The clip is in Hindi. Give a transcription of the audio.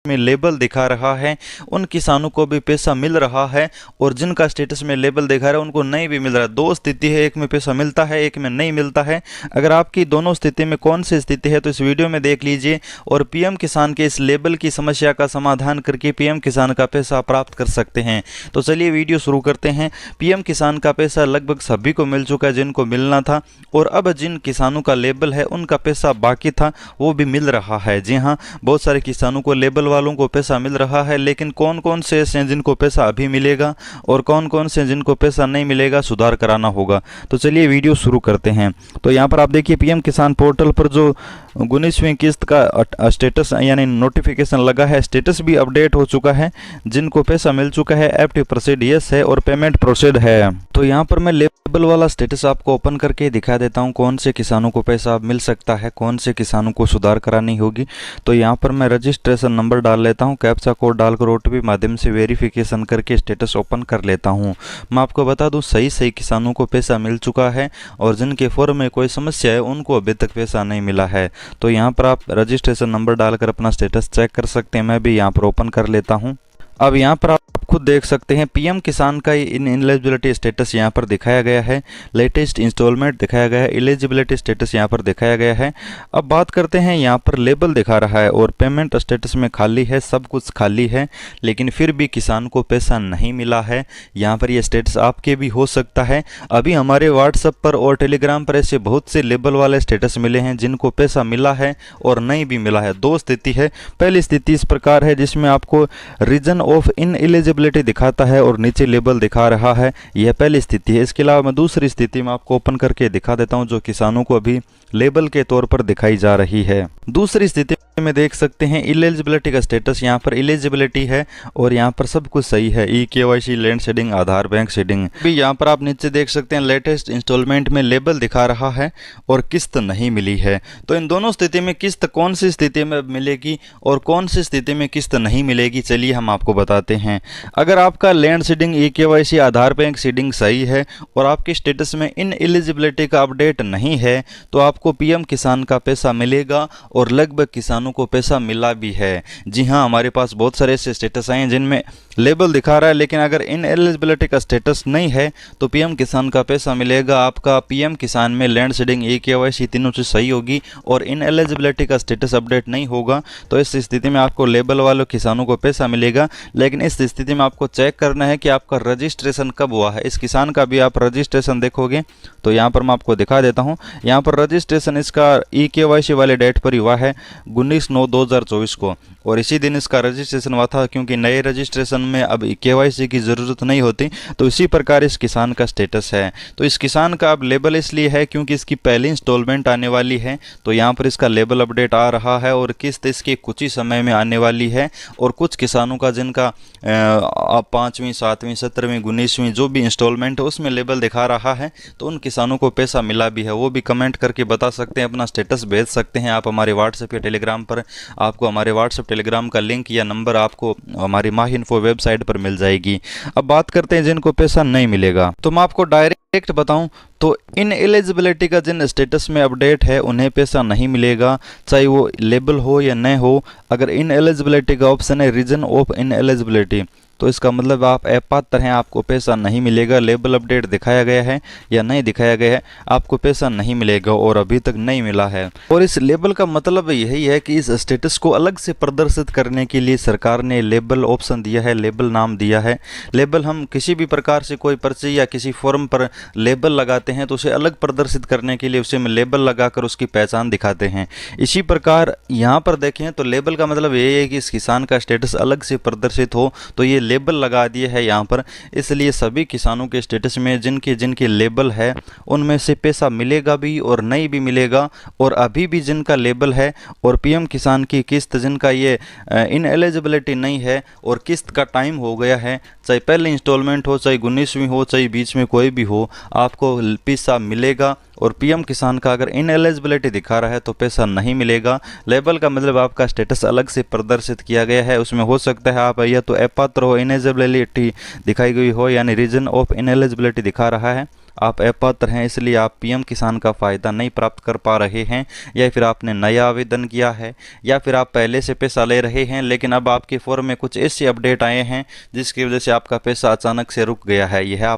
में लेबल दिखा रहा है उन किसानों को भी पैसा मिल रहा है, और जिनका स्टेटस में लेबल दिखा रहा है उनको नहीं भी मिल रहा है। दो स्थिति है, एक में पैसा मिलता है, एक में नहीं मिलता है। अगर आपकी दोनों स्थिति में कौन सी स्थिति है तो इस वीडियो में देख लीजिए, और पीएम किसान के इस लेबल की समस्या का समाधान करके पीएम किसान का पैसा प्राप्त कर सकते हैं। तो चलिए वीडियो शुरू करते हैं। पीएम किसान का पैसा लगभग सभी को मिल चुका है जिनको मिलना था, और अब जिन किसानों का लेबल है उनका पैसा बाकी था वो भी मिल रहा है। जी हाँ, बहुत सारे किसानों को, लेबल वालों को पैसा मिल रहा है, लेकिन कौन कौन से ऐसे हैं जिनको पैसा अभी मिलेगा और कौन कौन से जिनको पैसा नहीं मिलेगा, सुधार कराना होगा। तो चलिए वीडियो शुरू करते हैं। तो यहाँ पर आप देखिए पीएम किसान पोर्टल पर जो 19वीं किस्त का स्टेटस यानी नोटिफिकेशन लगा है, स्टेटस भी अपडेट हो चुका है। जिनको पैसा मिल चुका है एप्ट प्रोसीड यस है और पेमेंट प्रोसीड है। तो यहाँ पर मैं लेबल वाला स्टेटस आपको ओपन करके दिखा देता हूँ कौन से किसानों को पैसा मिल सकता है, कौन से किसानों को सुधार करानी होगी। तो यहाँ पर मैं रजिस्ट्रेशन नंबर डाल लेता हूँ, कैप्चा कोड डालकर ओटीपी माध्यम से वेरिफिकेशन करके स्टेटस ओपन कर लेता हूँ। मैं आपको बता दूँ सही किसानों को पैसा मिल चुका है, और जिनके फॉर्म में कोई समस्या है उनको अभी तक पैसा नहीं मिला है। तो यहाँ पर आप रजिस्ट्रेशन नंबर डालकर अपना स्टेटस चेक कर सकते हैं। मैं भी यहाँ पर ओपन कर लेता हूँ। अब यहाँ पर आप खुद देख सकते हैं पीएम किसान का इन एलिजिबिलिटी स्टेटस यहाँ पर दिखाया गया है, लेटेस्ट इंस्टॉलमेंट दिखाया गया है, एलिजिबिलिटी स्टेटस यहाँ पर दिखाया गया है। अब बात करते हैं, यहाँ पर लेबल दिखा रहा है और पेमेंट स्टेटस में खाली है, सब कुछ खाली है, लेकिन फिर भी किसान को पैसा नहीं मिला है। यहाँ पर ये स्टेटस आपके भी हो सकता है। अभी हमारे व्हाट्सएप पर और टेलीग्राम पर ऐसे बहुत से लेबल वाले स्टेटस मिले हैं जिनको पैसा मिला है और नहीं भी मिला है। दो स्थिति है। पहली स्थिति इस प्रकार है जिसमें आपको रीजन ऑफ इनएलिजिबिलिटी दिखाता है और नीचे लेबल दिखा रहा है, यह पहली स्थिति है। इसके अलावा मैं दूसरी स्थिति में आपको ओपन करके दिखा देता हूं जो किसानों को अभी लेबल के तौर पर दिखाई जा रही है। दूसरी स्थिति में देख सकते हैं इलिजिबिलिटी का स्टेटस, यहाँ पर इलिजिबिलिटी है और यहाँ पर सब कुछ सही है, ई-केवाईसी, लैंड शेडिंग, आधार, बैंक शेडिंग भी। यहाँ पर आप नीचे देख सकते हैं लेटेस्ट इंस्टॉलमेंट में लेबल दिखा रहा है और किस्त नहीं मिली है। तो इन दोनों स्थिति में किस्त कौन सी स्थिति में मिलेगी और कौन सी स्थिति में किस्त नहीं मिलेगी, चलिए हम आपको बताते हैं। अगर आपका लैंड शेडिंग, ई-केवाईसी, आधार, बैंक शेडिंग सही है और आपके स्टेटस में इन एलिजिबिलिटी का अपडेट नहीं है तो आपको पीएम किसान का पैसा मिलेगा, और लगभग किसानों को पैसा मिला भी है। जी हाँ, हमारे पास बहुत सारे ऐसे स्टेटस आए हैं जिनमें लेबल दिखा रहा है, लेकिन अगर इन एलिजिबिलिटी का स्टेटस नहीं है तो पीएम किसान का पैसा मिलेगा। आपका पीएम किसान में लैंड शेडिंग, ई-केवाईसी तीनों चीज सही होगी और इन एलिजिबिलिटी का स्टेटस अपडेट नहीं होगा, तो इस स्थिति में आपको लेबल वालों किसानों को पैसा मिलेगा। लेकिन इस स्थिति में आपको चेक करना है कि आपका रजिस्ट्रेशन कब हुआ है। इस किसान का भी आप रजिस्ट्रेशन देखोगे तो यहाँ पर मैं आपको दिखा देता हूँ। यहाँ पर रजिस्ट्रेशन इसका ई-केवाईसी वाले डेट पर ही हुआ है 19/9/2024 को, और इसी दिन इसका रजिस्ट्रेशन हुआ था। क्योंकि नए रजिस्ट्रेशन में अब केवाईसी की ज़रूरत नहीं होती, तो इसी प्रकार इस किसान का स्टेटस है। तो इस किसान का अब लेबल इसलिए है क्योंकि इसकी पहली इंस्टॉलमेंट आने वाली है, तो यहाँ पर इसका लेबल अपडेट आ रहा है और किस्त इसके कुछ ही समय में आने वाली है। और कुछ किसानों का जिनका 5वीं, 7वीं, 17वीं, 19वीं जो भी इंस्टॉलमेंट है उसमें लेबल दिखा रहा है, तो उन किसानों को पैसा मिला भी है। वो भी कमेंट करके बता सकते हैं, अपना स्टेटस भेज सकते हैं आप हमारे व्हाट्सएप या टेलीग्राम पर। आपको हमारे व्हाट्सएप टेलीग्राम का लिंक या नंबर आपको हमारी माहिन्फो वेबसाइट पर मिल जाएगी। अब बात करते हैं जिनको पैसा नहीं मिलेगा, तो मैं आपको डायरेक्ट बताऊं तो इन एलिजिबिलिटी का जिन स्टेटस में अपडेट है उन्हें पैसा नहीं मिलेगा, चाहे वो लेबल हो या न हो। अगर इन एलिजिबिलिटी का ऑप्शन है रीजन ऑफ इन एलिजिबिलिटी, तो इसका मतलब आप अपात्र हैं, आपको पैसा नहीं मिलेगा। लेबल अपडेट दिखाया गया है या नहीं दिखाया गया है, आपको पैसा नहीं मिलेगा और अभी तक नहीं मिला है। और इस लेबल का मतलब यही है कि इस स्टेटस को अलग से प्रदर्शित करने के लिए सरकार ने लेबल ऑप्शन दिया है, लेबल नाम दिया है। लेबल हम किसी भी प्रकार से कोई पर्ची या किसी फॉर्म पर लेबल लगाते हैं तो उसे अलग प्रदर्शित करने के लिए उसे लेबल लगाकर उसकी पहचान दिखाते हैं। इसी प्रकार यहाँ पर देखें तो लेबल का मतलब यही है कि इस किसान का स्टेटस अलग से प्रदर्शित हो, तो ये लेबल लगा दिए है यहाँ पर। इसलिए सभी किसानों के स्टेटस में जिनके लेबल है उनमें से पैसा मिलेगा भी और नहीं भी मिलेगा। और अभी भी जिनका लेबल है और पीएम किसान की किस्त जिनका ये इन एलिजिबिलिटी नहीं है और किस्त का टाइम हो गया है, चाहे पहले इंस्टॉलमेंट हो, चाहे 19वीं हो, चाहे बीच में कोई भी हो, आपको पैसा मिलेगा। और पीएम किसान का अगर इन एलिजिबिलिटी दिखा रहा है तो पैसा नहीं मिलेगा। लेबल का मतलब आपका स्टेटस अलग से प्रदर्शित किया गया है, उसमें हो सकता है आप या तो अपात्र हो, इनएलिजिबिलिटी दिखाई गई हो, यानी रीजन ऑफ इनएलिजिबिलिटी दिखा रहा है, आप अपात्र हैं इसलिए आप पीएम किसान का फ़ायदा नहीं प्राप्त कर पा रहे हैं, या फिर आपने नया आवेदन किया है, या फिर आप पहले से पैसा ले रहे हैं लेकिन अब आपके फॉर्म में कुछ ऐसे अपडेट आए हैं जिसकी वजह से आपका पैसा अचानक से रुक गया है, यह आप